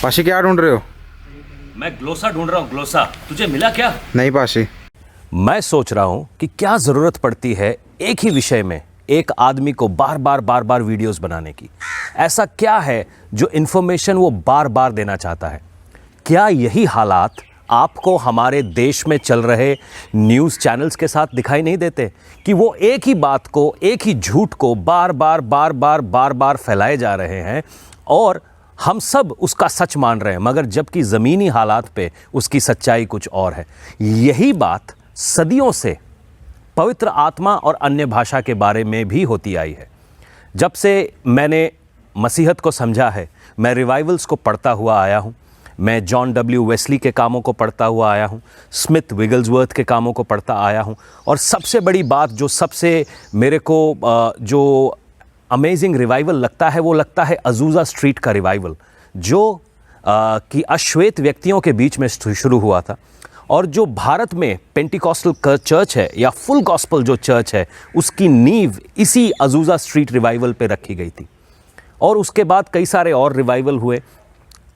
पाशी क्या ढूंढ रहे हो? मैं ग्लोसा ढूंढ रहा हूँ। ग्लोसा तुझे मिला क्या? नहीं पाशी। मैं सोच रहा हूँ कि क्या ज़रूरत पड़ती है एक ही विषय में एक आदमी को बार बार वीडियोस बनाने की। ऐसा क्या है जो इन्फॉर्मेशन वो बार बार देना चाहता है? क्या यही हालात आपको हमारे देश में चल रहे न्यूज़ चैनल्स के साथ दिखाई नहीं देते कि वो एक ही बात को, एक ही झूठ को बार बार फैलाए जा रहे हैं और हम सब उसका सच मान रहे हैं, मगर जबकि ज़मीनी हालात पे उसकी सच्चाई कुछ और है। यही बात सदियों से पवित्र आत्मा और अन्य भाषा के बारे में भी होती आई है। जब से मैंने मसीहत को समझा है, मैं रिवाइवल्स को पढ़ता हुआ आया हूँ, मैं जॉन डब्ल्यू वेस्ली के कामों को पढ़ता हुआ आया हूँ, स्मिथ विगल्सवर्थ के कामों को पढ़ता आया हूँ, और सबसे बड़ी बात जो सबसे मेरे को जो अमेजिंग रिवाइवल लगता है वो लगता है अज़ूज़ा स्ट्रीट का रिवाइवल, जो कि अश्वेत व्यक्तियों के बीच में शुरू हुआ था और जो भारत में पेंटिकॉस्टल चर्च है या फुल गॉस्पल जो चर्च है उसकी नींव इसी अज़ूज़ा स्ट्रीट रिवाइवल पे रखी गई थी। और उसके बाद कई सारे और रिवाइवल हुए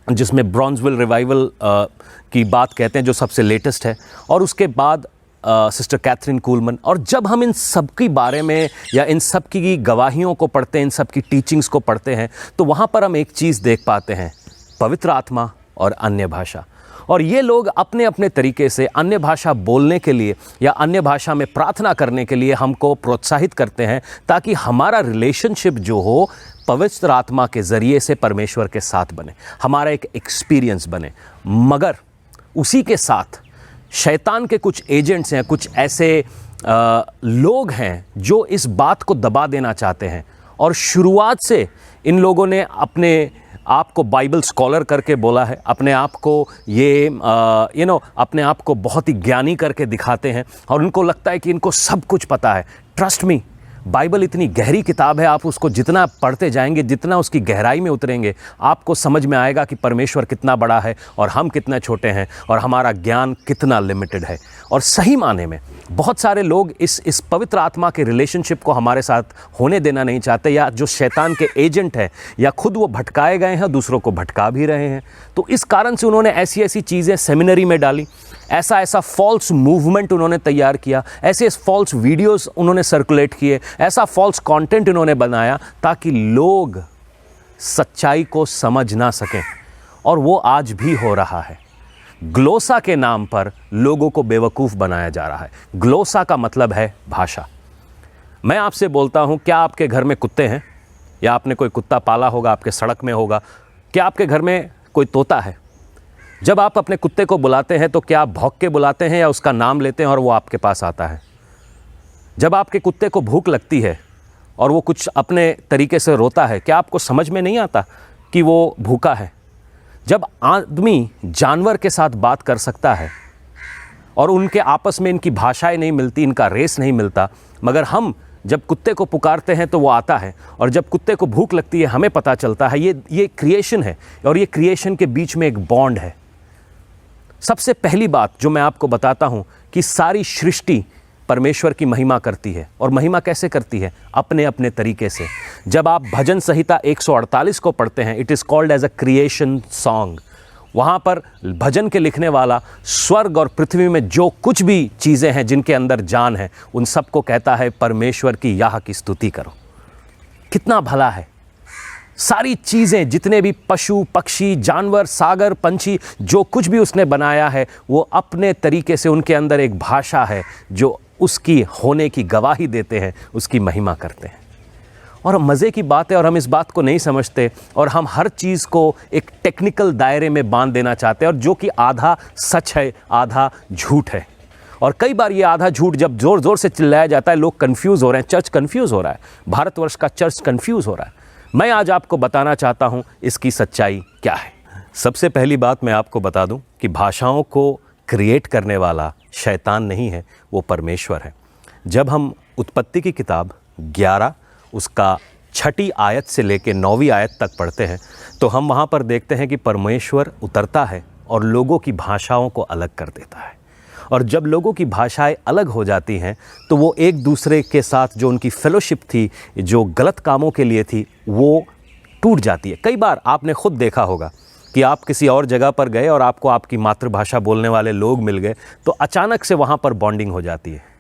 जिसमें ब्रॉन्जविल रिवाइवल की बात कहते हैं जो सबसे लेटेस्ट है, और उसके बाद सिस्टर कैथरीन कूलमन। और जब हम इन सब के बारे में या इन सब की गवाहियों को पढ़ते हैं, इन सब की टीचिंग्स को पढ़ते हैं, तो वहाँ पर हम एक चीज़ देख पाते हैं, पवित्र आत्मा और अन्य भाषा। और ये लोग अपने अपने तरीके से अन्य भाषा बोलने के लिए या अन्य भाषा में प्रार्थना करने के लिए हमको प्रोत्साहित करते हैं ताकि हमारा रिलेशनशिप जो हो पवित्र आत्मा के ज़रिए से परमेश्वर के साथ बने, हमारा एक एक्सपीरियंस बने। मगर उसी के साथ शैतान के कुछ एजेंट्स हैं, कुछ ऐसे लोग हैं जो इस बात को दबा देना चाहते हैं। और शुरुआत से इन लोगों ने अपने आप को बाइबल स्कॉलर करके बोला है, अपने आप को ये अपने आप को बहुत ही ज्ञानी करके दिखाते हैं और उनको लगता है कि इनको सब कुछ पता है। ट्रस्ट मी, बाइबल इतनी गहरी किताब है, आप उसको जितना पढ़ते जाएंगे, जितना उसकी गहराई में उतरेंगे, आपको समझ में आएगा कि परमेश्वर कितना बड़ा है और हम कितना छोटे हैं और हमारा ज्ञान कितना लिमिटेड है। और सही माने में बहुत सारे लोग इस पवित्र आत्मा के रिलेशनशिप को हमारे साथ होने देना नहीं चाहते, या जो शैतान के एजेंट हैं या खुद वो भटकाए गए हैं, दूसरों को भटका भी रहे हैं। तो इस कारण से उन्होंने ऐसी ऐसी चीज़ें सेमिनरी में डाली, ऐसा फॉल्स मूवमेंट उन्होंने तैयार किया, ऐसे फॉल्स वीडियोस उन्होंने सर्कुलेट किए, ऐसा फॉल्स कंटेंट उन्होंने बनाया ताकि लोग सच्चाई को समझ ना सकें। और वो आज भी हो रहा है। ग्लोसा के नाम पर लोगों को बेवकूफ़ बनाया जा रहा है। ग्लोसा का मतलब है भाषा। मैं आपसे बोलता हूँ, क्या आपके घर में कुत्ते हैं? या आपने कोई कुत्ता पाला होगा, आपके सड़क में होगा। क्या आपके घर में कोई तोता है? जब आप अपने कुत्ते को बुलाते हैं तो क्या आप भौंक के बुलाते हैं या उसका नाम लेते हैं और वो आपके पास आता है? जब आपके कुत्ते को भूख लगती है और वो कुछ अपने तरीके से रोता है, क्या आपको समझ में नहीं आता कि वो भूखा है? जब आदमी जानवर के साथ बात कर सकता है और उनके आपस में इनकी भाषाएं नहीं मिलती, इनका रेस नहीं मिलता, मगर हम जब कुत्ते को पुकारते हैं तो वो आता है, और जब कुत्ते को भूख लगती है हमें पता चलता है। ये क्रिएशन है और ये क्रिएशन के बीच में एक बॉन्ड है। सबसे पहली बात जो मैं आपको बताता हूँ कि सारी सृष्टि परमेश्वर की महिमा करती है। और महिमा कैसे करती है? अपने अपने तरीके से। जब आप भजन संहिता 148 को पढ़ते हैं, it is called as a creation song. वहाँ पर भजन के लिखने वाला स्वर्ग और पृथ्वी में जो कुछ भी चीज़ें हैं जिनके अंदर जान है, उन सबको कहता है परमेश्वर की याह की स्तुति करो। कितना भला है! सारी चीज़ें, जितने भी पशु पक्षी जानवर सागर पंछी, जो कुछ भी उसने बनाया है, वो अपने तरीके से, उनके अंदर एक भाषा है जो उसकी होने की गवाही देते हैं, उसकी महिमा करते हैं। और मज़े की बात है, और हम इस बात को नहीं समझते, और हम हर चीज़ को एक टेक्निकल दायरे में बांध देना चाहते हैं, और जो कि आधा सच है आधा झूठ है। और कई बार ये आधा झूठ जब ज़ोर ज़ोर से चिल्लाया जाता है, लोग कन्फ्यूज़ हो रहे हैं, चर्च कन्फ्यूज़ हो रहा है, भारतवर्ष का चर्च कन्फ्यूज़ हो रहा है। मैं आज आपको बताना चाहता हूँ इसकी सच्चाई क्या है। सबसे पहली बात मैं आपको बता दूँ कि भाषाओं को क्रिएट करने वाला शैतान नहीं है, वो परमेश्वर है। जब हम उत्पत्ति की किताब 11 उसका 6ठी आयत से लेकर 9वीं आयत तक पढ़ते हैं तो हम वहाँ पर देखते हैं कि परमेश्वर उतरता है और लोगों की भाषाओं को अलग कर देता है। और जब लोगों की भाषाएं अलग हो जाती हैं तो वो एक दूसरे के साथ जो उनकी फेलोशिप थी, जो गलत कामों के लिए थी, वो टूट जाती है। कई बार आपने खुद देखा होगा कि आप किसी और जगह पर गए और आपको आपकी मातृभाषा बोलने वाले लोग मिल गए, तो अचानक से वहाँ पर बॉन्डिंग हो जाती है।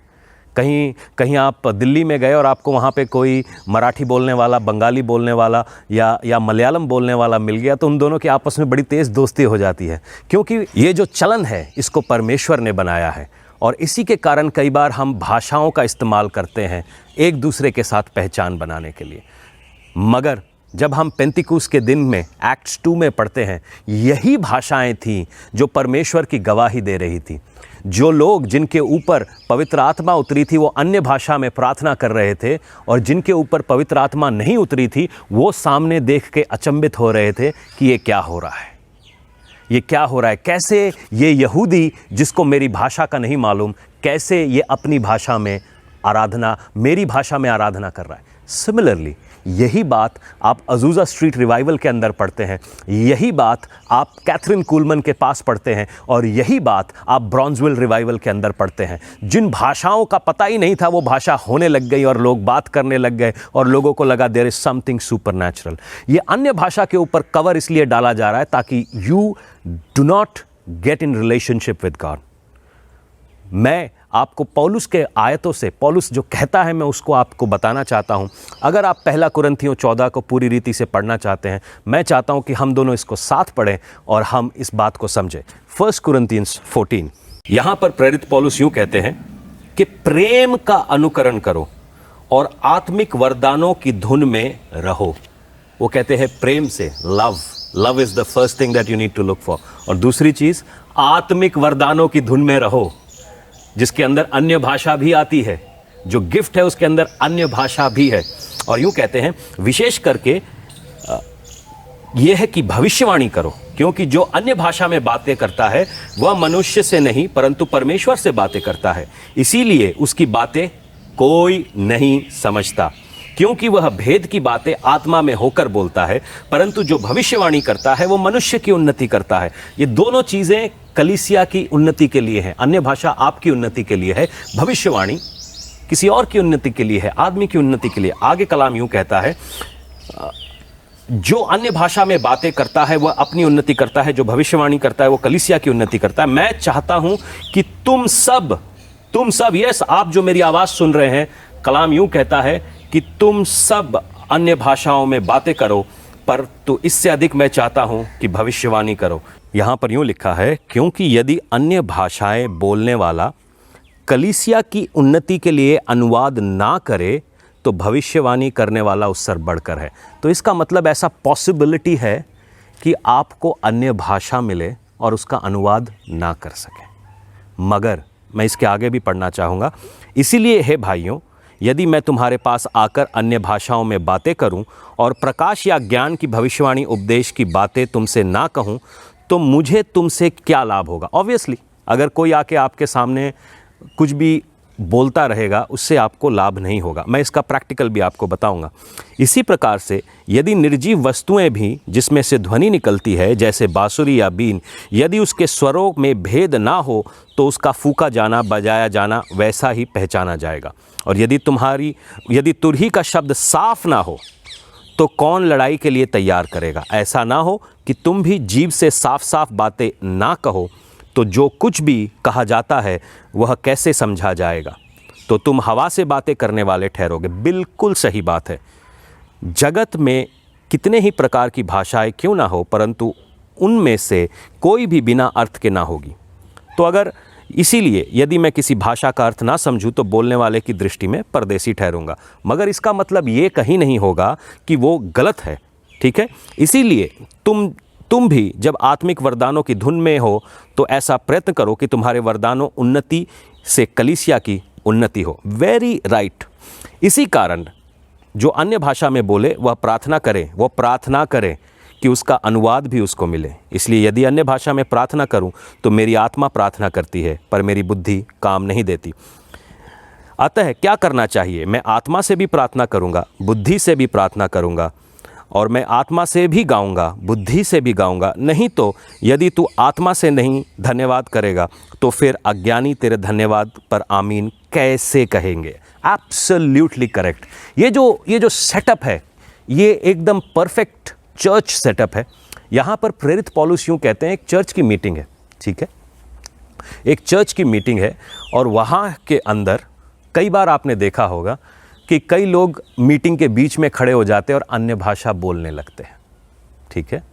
कहीं आप दिल्ली में गए और आपको वहाँ पे कोई मराठी बोलने वाला, बंगाली बोलने वाला या मलयालम बोलने वाला मिल गया, तो उन दोनों की आपस में बड़ी तेज़ दोस्ती हो जाती है, क्योंकि ये जो चलन है इसको परमेश्वर ने बनाया है। और इसी के कारण कई बार हम भाषाओं का इस्तेमाल करते हैं एक दूसरे के साथ पहचान बनाने के लिए। मगर जब हम पेंतिकुस्त के दिन में एक्ट्स 2 में पढ़ते हैं, यही भाषाएं थीं जो परमेश्वर की गवाही दे रही थी। जो लोग जिनके ऊपर पवित्र आत्मा उतरी थी वो अन्य भाषा में प्रार्थना कर रहे थे, और जिनके ऊपर पवित्र आत्मा नहीं उतरी थी वो सामने देख के अचंभित हो रहे थे कि ये क्या हो रहा है, ये क्या हो रहा है, कैसे ये यहूदी जिसको मेरी भाषा का नहीं मालूम, कैसे ये अपनी भाषा में आराधना, मेरी भाषा में आराधना कर रहा है। सिमिलरली यही बात आप अज़ूज़ा स्ट्रीट रिवाइवल के अंदर पढ़ते हैं, यही बात आप कैथरीन कुलमन के पास पढ़ते हैं, और यही बात आप ब्रॉन्ज़विल रिवाइवल के अंदर पढ़ते हैं। जिन भाषाओं का पता ही नहीं था वो भाषा होने लग गई और लोग बात करने लग गए और लोगों को लगा देयर इज़ समथिंग सुपरनैचुरल। ये अन्य भाषा के ऊपर कवर इसलिए डाला जा रहा है ताकि you do not get in relationship with God. मैं आपको पौलुस के आयतों से, पौलुस जो कहता है मैं उसको आपको बताना चाहता हूं। अगर आप पहला कुरिन्थियों 14 को पूरी रीति से पढ़ना चाहते हैं, मैं चाहता हूं कि हम दोनों इसको साथ पढ़ें और हम इस बात को समझें। 1 कुरिन्थियंस 14, यहां पर प्रेरित पौलुस यूं कहते हैं कि प्रेम का अनुकरण करो और आत्मिक वरदानों की धुन में रहो। वो कहते हैं प्रेम से, love is the first thing that you need to look for. और दूसरी चीज, आत्मिक वरदानों की धुन में रहो, जिसके अंदर अन्य भाषा भी आती है। जो गिफ्ट है उसके अंदर अन्य भाषा भी है। और यूं कहते हैं विशेष करके यह है कि भविष्यवाणी करो, क्योंकि जो अन्य भाषा में बातें करता है वह मनुष्य से नहीं परंतु परमेश्वर से बातें करता है, इसीलिए उसकी बातें कोई नहीं समझता, क्योंकि वह भेद की बातें आत्मा में होकर बोलता है, परंतु जो भविष्यवाणी करता है वो मनुष्य की उन्नति करता है। ये दोनों चीजें कलीसिया की उन्नति के लिए है। अन्य भाषा आपकी उन्नति के लिए है, भविष्यवाणी किसी और की उन्नति के लिए है, आदमी की उन्नति के लिए। आगे कलाम यूं कहता है, जो अन्य भाषा में बातें करता है वह अपनी उन्नति करता है, जो भविष्यवाणी करता है वो कलीसिया की उन्नति करता है। मैं चाहता हूं कि तुम सब यस, आप जो मेरी आवाज सुन रहे हैं, कलाम यूं कहता है कि तुम सब अन्य भाषाओं में बातें करो, पर तो इससे अधिक मैं चाहता हूं कि भविष्यवाणी करो। यहां पर यूं लिखा है, क्योंकि यदि अन्य भाषाएं बोलने वाला कलीसिया की उन्नति के लिए अनुवाद ना करे तो भविष्यवाणी करने वाला उससे बढ़कर है। तो इसका मतलब ऐसा पॉसिबिलिटी है कि आपको अन्य भाषा मिले और उसका अनुवाद ना कर सके। मगर मैं इसके आगे भी पढ़ना चाहूँगा, इसीलिए हे भाइयों, यदि मैं तुम्हारे पास आकर अन्य भाषाओं में बातें करूं और प्रकाश या ज्ञान की भविष्यवाणी उपदेश की बातें तुमसे ना कहूं तो मुझे तुमसे क्या लाभ होगा। ऑब्वियसली अगर कोई आके आपके सामने कुछ भी बोलता रहेगा उससे आपको लाभ नहीं होगा। मैं इसका प्रैक्टिकल भी आपको बताऊंगा। इसी प्रकार से यदि निर्जीव वस्तुएं भी जिसमें से ध्वनि निकलती है, जैसे बांसुरी या बीन, यदि उसके स्वरों में भेद ना हो तो उसका फूका जाना, बजाया जाना वैसा ही पहचाना जाएगा। और यदि तुरही का शब्द साफ ना हो तो कौन लड़ाई के लिए तैयार करेगा। ऐसा ना हो कि तुम भी जीभ से साफ साफ बातें ना कहो, तो जो कुछ भी कहा जाता है वह कैसे समझा जाएगा, तो तुम हवा से बातें करने वाले ठहरोगे। बिल्कुल सही बात है। जगत में कितने ही प्रकार की भाषाएं क्यों ना हो, परंतु उनमें से कोई भी बिना अर्थ के ना होगी। तो अगर इसीलिए यदि मैं किसी भाषा का अर्थ ना समझूं तो बोलने वाले की दृष्टि में परदेसी ठहरूंगा। मगर इसका मतलब ये कहीं नहीं होगा कि वो गलत है, ठीक है। इसीलिए तुम भी जब आत्मिक वरदानों की धुन में हो तो ऐसा प्रयत्न करो कि तुम्हारे वरदानों उन्नति से कलीसिया की उन्नति हो। Very right. इसी कारण जो अन्य भाषा में बोले वह प्रार्थना करे कि उसका अनुवाद भी उसको मिले। इसलिए यदि अन्य भाषा में प्रार्थना करूं तो मेरी आत्मा प्रार्थना करती है पर मेरी बुद्धि काम नहीं देती। अतः क्या करना चाहिए? मैं आत्मा से भी प्रार्थना करूंगा, बुद्धि से भी प्रार्थना करूंगा, और मैं आत्मा से भी गाऊंगा, बुद्धि से भी गाऊंगा। नहीं तो यदि तू आत्मा से नहीं धन्यवाद करेगा तो फिर अज्ञानी तेरे धन्यवाद पर आमीन कैसे कहेंगे। Absolutely correct. ये जो सेटअप है ये एकदम परफेक्ट चर्च सेटअप है। यहाँ पर प्रेरित पौलुस यूँ कहते हैं एक चर्च की मीटिंग है, ठीक है, एक चर्च की मीटिंग है और वहाँ के अंदर कई बार आपने देखा होगा कि कई लोग मीटिंग के बीच में खड़े हो जाते हैं और अन्य भाषा बोलने लगते हैं, ठीक है।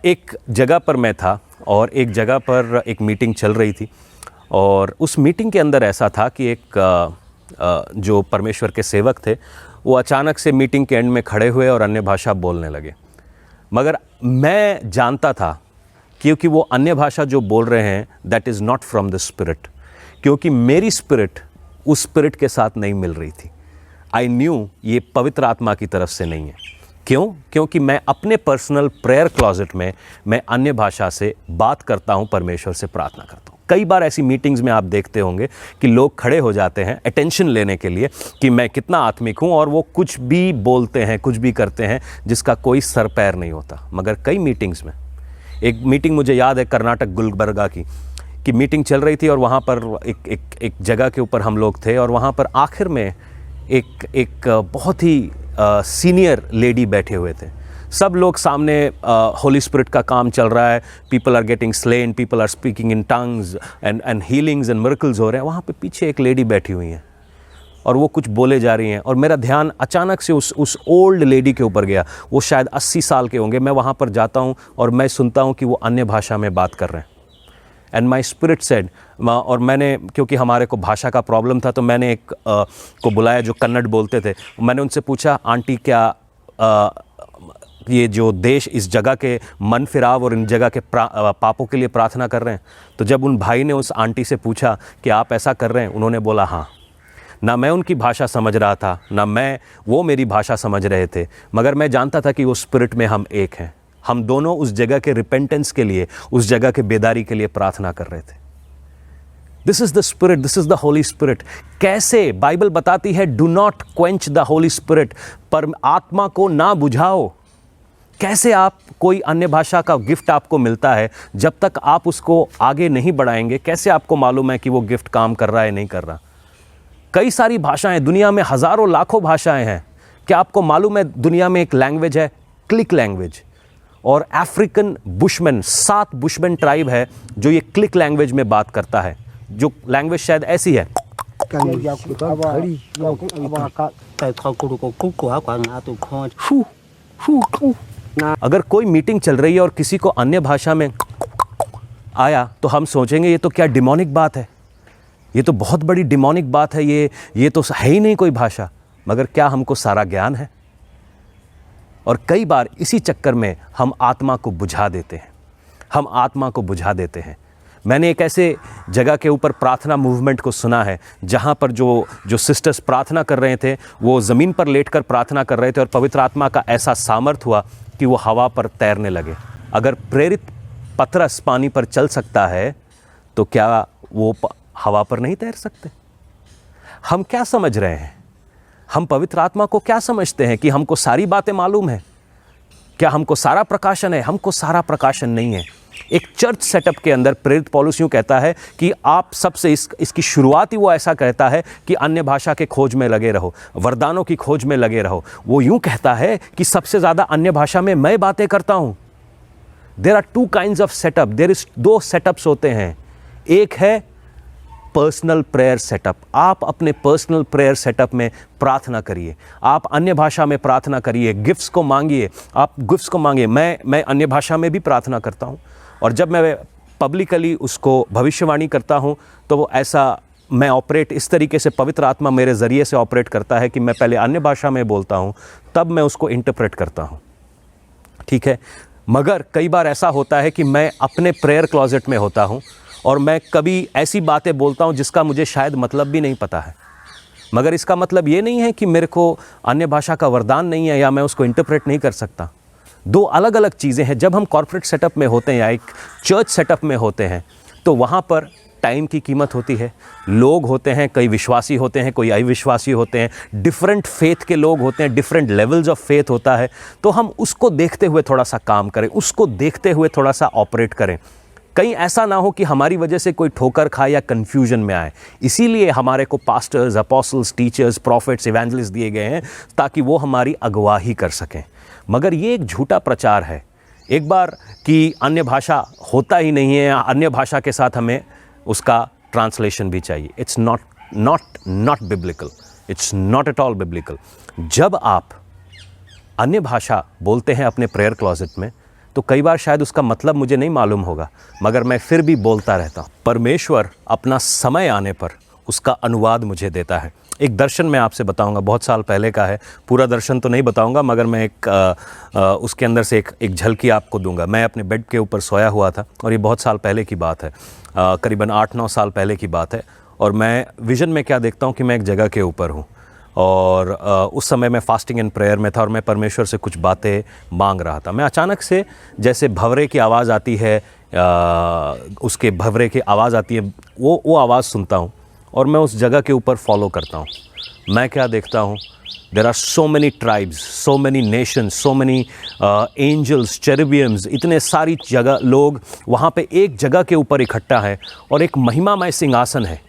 एक जगह पर मैं था और एक जगह पर एक मीटिंग चल रही थी और उस मीटिंग के अंदर ऐसा था कि एक जो परमेश्वर के सेवक थे वो अचानक से मीटिंग के एंड में खड़े हुए और अन्य भाषा बोलने लगे। मगर मैं जानता था क्योंकि वो अन्य भाषा जो बोल रहे हैं that is not from the spirit, क्योंकि मेरी स्पिरिट उस स्पिरिट के साथ नहीं मिल रही थी। आई न्यू ये पवित्र आत्मा की तरफ से नहीं है। क्यों? क्योंकि मैं अपने पर्सनल प्रेयर क्लॉजेट में मैं अन्य भाषा से बात करता हूँ, परमेश्वर से प्रार्थना करता हूँ। कई बार ऐसी मीटिंग्स में आप देखते होंगे कि लोग खड़े हो जाते हैं अटेंशन लेने के लिए कि मैं कितना आत्मिक हूँ और वो कुछ भी बोलते हैं, कुछ भी करते हैं जिसका कोई सर पैर नहीं होता। मगर कई मीटिंग्स में, एक मीटिंग मुझे याद है कर्नाटक गुलबर्गा की मीटिंग चल रही थी और वहाँ पर एक जगह के ऊपर हम लोग थे और वहाँ पर आखिर में एक बहुत ही सीनियर लेडी बैठे हुए थे। सब लोग सामने होली स्पिरिट का काम चल रहा है, people are getting slain, people are speaking in tongues and healings and miracles हो रहे हैं। वहाँ पे पीछे एक लेडी बैठी हुई हैं और वो कुछ बोले जा रही हैं और मेरा ध्यान अचानक से उस ओल्ड लेडी के ऊपर गया। वो शायद 80 साल के होंगे। मैं वहाँ पर जाता हूँ और मैं सुनता हूँ कि वो अन्य भाषा में बात कर रहे हैं। एंड माई स्पिरिट सेड, और मैंने, क्योंकि हमारे को भाषा का प्रॉब्लम था, तो मैंने एक को बुलाया जो कन्नड़ बोलते थे। मैंने उनसे पूछा, आंटी क्या ये जो देश इस जगह के मन फिराव और इन जगह के पापों के लिए प्रार्थना कर रहे हैं? तो जब उन भाई ने उस आंटी से पूछा कि आप ऐसा कर रहे हैं, उन्होंने बोला हाँ। ना मैं उनकी भाषा समझ रहा था, ना वो मेरी भाषा समझ रहे थे, मगर मैं जानता था कि वो स्पिरिट में हम एक हैं। हम दोनों उस जगह के रिपेंटेंस के लिए, उस जगह के बेदारी के लिए प्रार्थना कर रहे थे। This is the spirit, this is the Holi spirit. कैसे बाइबल बताती है, do not quench the Holi spirit, पर आत्मा को ना बुझाओ। कैसे आप, कोई अन्य भाषा का गिफ्ट आपको मिलता है, जब तक आप उसको आगे नहीं बढ़ाएंगे, कैसे आपको मालूम है कि वो गिफ्ट काम कर रहा है नहीं कर रहा? कई सारी भाषाएं, दुनिया में हजारों लाखों भाषाएं हैं। क्या आपको मालूम है दुनिया में एक लैंग्वेज है क्लिक लैंग्वेज, और अफ्रीकन बुशमैन, 7 बुशमैन ट्राइब है जो ये क्लिक लैंग्वेज में बात करता है, जो लैंग्वेज शायद ऐसी है। अगर कोई मीटिंग चल रही है और किसी को अन्य भाषा में आया तो हम सोचेंगे ये तो क्या डिमोनिक बात है, ये तो बहुत बड़ी डिमोनिक बात है, ये तो है ही नहीं कोई भाषा। मगर क्या हमको सारा ज्ञान है? और कई बार इसी चक्कर में हम आत्मा को बुझा देते हैं, हम आत्मा को बुझा देते हैं। मैंने एक ऐसे जगह के ऊपर प्रार्थना मूवमेंट को सुना है जहाँ पर जो सिस्टर्स प्रार्थना कर रहे थे, वो ज़मीन पर लेटकर प्रार्थना कर रहे थे और पवित्र आत्मा का ऐसा सामर्थ हुआ कि वो हवा पर तैरने लगे। अगर प्रेरित पतरस पानी पर चल सकता है तो क्या वो हवा पर नहीं तैर सकते? हम क्या समझ रहे हैं? हम पवित्र आत्मा को क्या समझते हैं कि हमको सारी बातें मालूम है? क्या हमको सारा प्रकाशन है? हमको सारा प्रकाशन नहीं है। एक चर्च सेटअप के अंदर प्रेरित पौलुस यूँ कहता है कि आप सबसे इसकी शुरुआत ही वो ऐसा कहता है कि अन्य भाषा के खोज में लगे रहो, वरदानों की खोज में लगे रहो। वो यूँ कहता है कि सबसे ज़्यादा अन्य भाषा में मैं बातें करता हूँ। There are 2 kinds of setup, there is 2 setups होते हैं। एक है पर्सनल प्रेयर सेटअप। आप अपने पर्सनल प्रेयर सेटअप में प्रार्थना करिए, आप अन्य भाषा में प्रार्थना करिए, गिफ्ट्स को मांगिए, आप गिफ्ट्स को मांगिए। मैं अन्य भाषा में भी प्रार्थना करता हूँ और जब मैं पब्लिकली उसको भविष्यवाणी करता हूँ तो वो ऐसा मैं ऑपरेट इस तरीके से, पवित्र आत्मा मेरे ज़रिए से ऑपरेट करता है कि मैं पहले अन्य भाषा में बोलता हूँ, तब मैं उसको इंटरप्रेट करता हूँ, ठीक है। मगर कई बार ऐसा होता है कि मैं अपने प्रेयर क्लॉजेट में होता हूँ और मैं कभी ऐसी बातें बोलता हूँ जिसका मुझे शायद मतलब भी नहीं पता है। मगर इसका मतलब ये नहीं है कि मेरे को अन्य भाषा का वरदान नहीं है या मैं उसको इंटरप्रेट नहीं कर सकता। 2 अलग अलग चीज़ें हैं। जब हम कॉर्पोरेट सेटअप में होते हैं या एक चर्च सेटअप में होते हैं तो वहाँ पर टाइम की कीमत होती है, लोग होते हैं, कई विश्वासी होते हैं, कोई अविश्वासी होते हैं, डिफरेंट फेथ के लोग होते हैं, डिफरेंट लेवल्स ऑफ फेथ होता है। तो हम उसको देखते हुए थोड़ा सा काम करें, उसको देखते हुए थोड़ा सा ऑपरेट करें। कहीं ऐसा ना हो कि हमारी वजह से कोई ठोकर खाए या कन्फ्यूजन में आए। इसीलिए हमारे को pastors, apostles, teachers, profits, evangelist दिए गए हैं ताकि वो हमारी अगवाही कर सकें। मगर ये एक झूठा प्रचार है एक बार कि अन्य भाषा होता ही नहीं है, अन्य भाषा के साथ हमें उसका ट्रांसलेशन भी चाहिए। It's not biblical, it's not at all biblical. जब आप अन्य भाषा बोलते हैं अपने प्रेयर क्लॉजेट में तो कई बार शायद उसका मतलब मुझे नहीं मालूम होगा, मगर मैं फिर भी बोलता रहता हूँ। परमेश्वर अपना समय आने पर उसका अनुवाद मुझे देता है। एक दर्शन मैं आपसे बताऊंगा, बहुत साल पहले का है, पूरा दर्शन तो नहीं बताऊंगा, मगर मैं उसके अंदर से एक झलकी आपको दूंगा। मैं अपने बेड के ऊपर सोया हुआ था और ये बहुत साल पहले की बात है, करीबन 8-9 साल पहले की बात है। और मैं विज़न में क्या देखता हूँ कि मैं एक जगह के ऊपर हूँ और उस समय मैं फास्टिंग एंड प्रेयर में था और मैं परमेश्वर से कुछ बातें मांग रहा था। मैं अचानक से जैसे भंवरे की आवाज़ आती है, उसके भंवरे की आवाज़ आती है, वो आवाज़ सुनता हूँ और मैं उस जगह के ऊपर फॉलो करता हूँ। मैं क्या देखता हूँ, there are so many tribes, so many nations, so many angels, cherubims, इतने सारी जगह लोग वहाँ पे एक जगह के ऊपर इकट्ठा है और एक महिमामय सिंहासन है,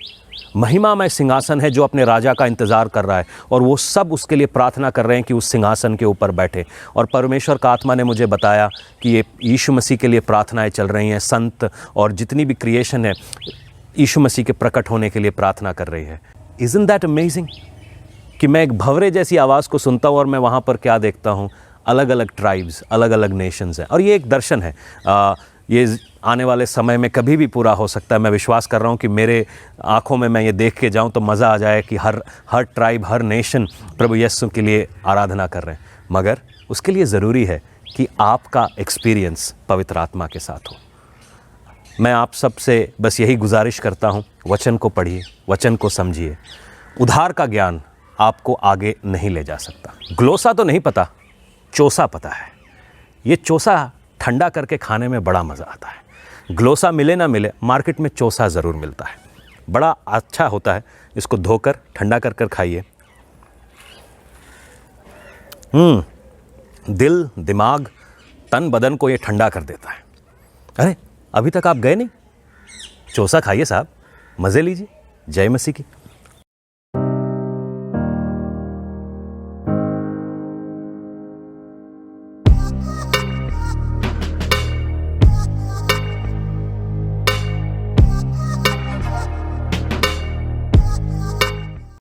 महिमामय सिंहासन है जो अपने राजा का इंतज़ार कर रहा है और वो सब उसके लिए प्रार्थना कर रहे हैं कि उस सिंहासन के ऊपर बैठे। और परमेश्वर का आत्मा ने मुझे बताया कि ये यीशु मसीह के लिए प्रार्थनाएं चल रही हैं, संत और जितनी भी क्रिएशन है यीशु मसीह के प्रकट होने के लिए प्रार्थना कर रही है। इज़न्ट दैट अमेजिंग कि मैं एक भंवरे जैसी आवाज़ को सुनता हूँ और मैं वहाँ पर क्या देखता हूँ, अलग अलग ट्राइब्स, अलग अलग नेशंस हैं। और ये एक दर्शन है, ये आने वाले समय में कभी भी पूरा हो सकता है। मैं विश्वास कर रहा हूँ कि मेरे आँखों में मैं ये देख के जाऊँ तो मज़ा आ जाए कि हर ट्राइब, हर नेशन प्रभु यीशु के लिए आराधना कर रहे हैं। मगर उसके लिए ज़रूरी है कि आपका एक्सपीरियंस पवित्र आत्मा के साथ हो। मैं आप सब से बस यही गुजारिश करता हूँ, वचन को पढ़िए, वचन को समझिए। उद्धार का ज्ञान आपको आगे नहीं ले जा सकता। ग्लोसा तो नहीं पता, चोसा पता है। ये चोसा ठंडा करके खाने में बड़ा मज़ा आता है। ग्लोसा मिले ना मिले, मार्केट में चोसा ज़रूर मिलता है, बड़ा अच्छा होता है। इसको धोकर ठंडा कर खाइए। दिल, दिमाग, तन बदन को ये ठंडा कर देता है। अरे अभी तक आप गए नहीं? चोसा खाइए साहब, मज़े लीजिए। जय मसीह की।